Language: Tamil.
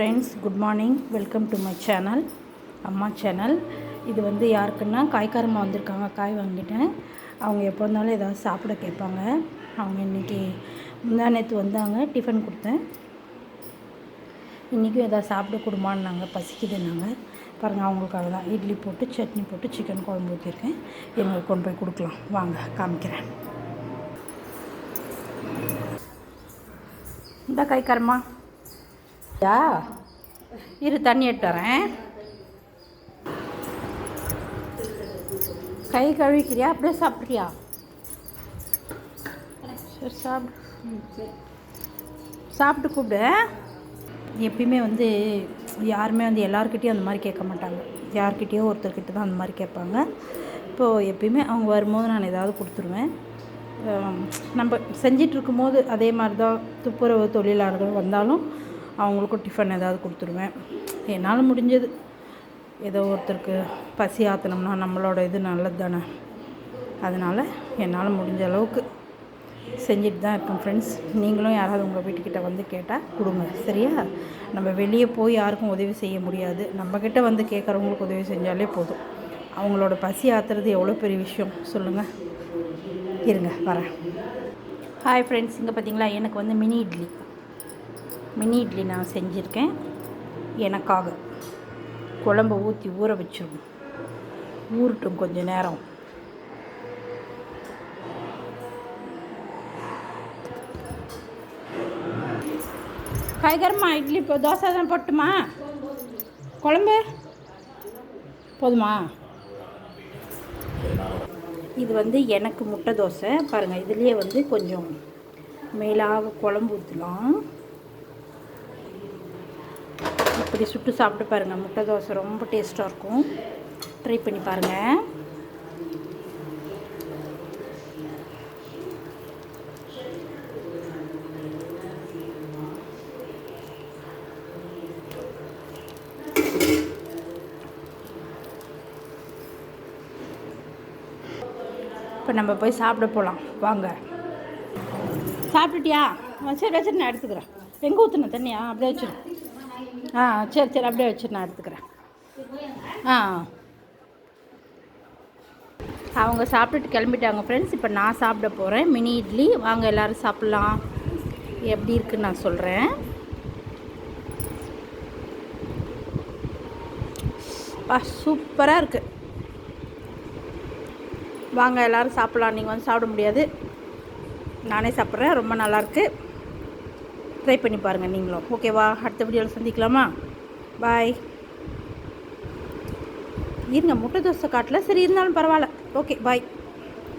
Friends, good morning. Welcome to my channel, அம்மா சேனல். இது வந்து யாருக்குன்னா காய்காரமாக வந்திருக்காங்க. காய் வாங்கிட்டேன். அவங்க எப்போ இருந்தாலும் ஏதாவது சாப்பிட கேட்பாங்க. அவங்க இன்றைக்கி முந்தானேத்து வந்தாங்க, டிஃபன் கொடுத்தேன். இன்றைக்கும் எதாவது சாப்பிட கொடுமான்னாங்க, பசிக்குதுன்னாங்க. பாருங்கள், அவங்களுக்காக தான் இட்லி போட்டு சட்னி போட்டு சிக்கன் குழம்பு ஊற்றிருக்கேன். எங்களுக்கு கொண்டு போய் கொடுக்கலாம், வாங்க காமிக்கிறேன். இந்த காய்காரமா இரு, தண்ணி எடுத்து வரேன். கை கழுவிக்கிறியா, அப்படியே சாப்பிட்றியா? சரி, சாப்பிட்டு கூப்பிடு. எப்பயுமே வந்து யாருமே வந்து எல்லாருக்கிட்டேயும் அந்த மாதிரி கேட்க மாட்டாங்க. யார்கிட்டயோ ஒருத்தர்கிட்ட தான் அந்த மாதிரி கேட்பாங்க. இப்போது எப்பயுமே அவங்க வரும்போது நான் ஏதாவது கொடுத்துருவேன். நம்ம செஞ்சிட்ருக்கும்போது அதே மாதிரி தான் துப்புரவு தொழிலாளர்கள் வந்தாலும் அவங்களுக்கும் டிஃபன் ஏதாவது கொடுத்துருவேன். என்னால் முடிஞ்சது. ஏதோ ஒருத்தருக்கு பசி ஆற்றினோம்னா நம்மளோட இது நல்லது தானே. அதனால் என்னால் முடிஞ்ச அளவுக்கு செஞ்சுட்டு தான் இருக்கேன். ஃப்ரெண்ட்ஸ், நீங்களும் யாராவது உங்கள் வீட்டுக்கிட்ட வந்து கேட்டால் கொடுங்க, சரியா? நம்ம வெளியே போய் யாருக்கும் உதவி செய்ய முடியாது. நம்மக்கிட்ட வந்து கேட்குறவங்களுக்கு உதவி செஞ்சாலே போதும். அவங்களோட பசி ஆற்றுறது எவ்வளோ பெரிய விஷயம் சொல்லுங்கள். இருங்க, வரேன். ஹாய் ஃப்ரெண்ட்ஸ், இங்கே பார்த்தீங்களா, எனக்கு வந்து மினி இட்லி நான் செஞ்சுருக்கேன். எனக்காக குழம்பு ஊற்றி ஊற வச்சிருவோம். ஊறட்டும் கொஞ்சம் நேரம். காய்கறமா இட்லி இப்போ தோசை தான் போட்டுமா? குழம்பு போதுமா? இது வந்து எனக்கு முட்டை தோசை. பாருங்கள், இதுலேயே வந்து கொஞ்சம் மேலாக குழம்பு ஊற்றலாம். இப்படி சுட்டு சாப்பிட்டு பாருங்கள். முட்டை தோசை ரொம்ப டேஸ்ட்டாக இருக்கும். ட்ரை பண்ணி பாருங்கள். இப்போ நம்ம போய் சாப்பிட போகலாம், வாங்க. சாப்பிட்டுட்டியா? சரி, வச்சுட்டு நான் எடுத்துக்கிறேன். எங்கே ஊற்றுன தண்ணியா? அப்படியே வச்சிரு. சரி, அப்படியே வச்சுட்டு நான் எடுத்துக்கிறேன். அவங்க சாப்பிட்டுட்டு கிளம்பிட்டாங்க ஃப்ரெண்ட்ஸ். இப்போ நான் சாப்பிட போகிறேன் மினி இட்லி. வாங்க எல்லோரும் சாப்பிட்லாம். எப்படி இருக்குன்னு நான் சொல்கிறேன். சூப்பராக இருக்குது. வாங்க எல்லோரும் சாப்பிட்லாம். நீங்கள் வந்து சாப்பிட முடியாது, நானே சாப்பிட்றேன். ரொம்ப நல்லாயிருக்கு. ட்ரை பண்ணி பாருங்கள் நீங்களும். ஓகேவா? அடுத்த வீடியோவில் சந்திக்கலாமா? பாய். இருங்க, முட்டை தோசை காட்டல, சரி இருந்தாலும் பரவாயில்ல. ஓகே, பாய்.